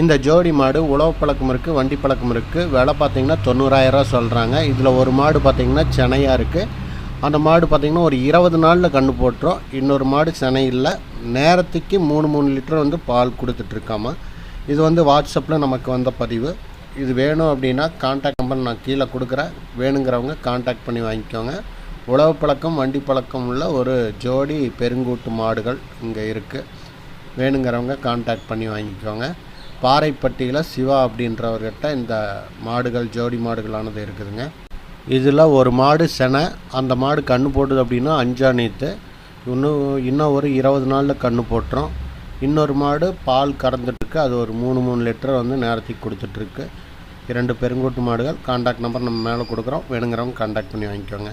இந்த ஜோடி மாடு உழவு பழக்கம் இருக்குது, வண்டி பழக்கம் இருக்குது. விலை பார்த்திங்கன்னா 90,000 சொல்கிறாங்க. இதில் ஒரு மாடு பார்த்திங்கன்னா செனையாக இருக்குது. அந்த மாடு பார்த்திங்கன்னா ஒரு 20 நாளில் கன்று போட்டுரும். இன்னொரு மாடு செனை இல்லை, நேரத்துக்கு 3 லிட்டர் வந்து பால் கொடுத்துட்ருக்காமா. இது வந்து வாட்ஸ்அப்பில் நமக்கு வந்த பதிவு. இது வேணும் அப்படின்னா கான்டாக்ட் நம்பர் நான் கீழே கொடுக்குறேன். வேணுங்கிறவங்க கான்டாக்ட் பண்ணி வாங்கிக்கோங்க. உழவு பழக்கம் வண்டி பழக்கம் உள்ள ஒரு ஜோடி பெருங்கூட்டு மாடுகள் இங்கே இருக்குது. வேணுங்கிறவங்க கான்டாக்ட் பண்ணி வாங்கிக்கோங்க. பாறைப்பட்டியில் சிவா அப்படின்றவர்கிட்ட இந்த மாடுகள் ஜோடி மாடுகளானது இருக்குதுங்க. இதில் ஒரு மாடு செனை, அந்த மாடு கன்று போட்டுது அப்படின்னா 5 நீத்து, இன்னும் ஒரு 20 நாளில் கன்று போட்டுரும். இன்னொரு மாடு பால் கறந்துட்டுருக்கு, அது ஒரு 3 லிட்டர் வந்து நேரத்துக்கு கொடுத்துட்ருக்கு. 2 பெருங்கூட்டு மாடுகள். கான்டாக்ட் நம்பர் நம்ம மேலே கொடுக்குறோம். வேணுங்கிறவங்க கான்டாக்ட் பண்ணி வாங்கிக்கோங்க.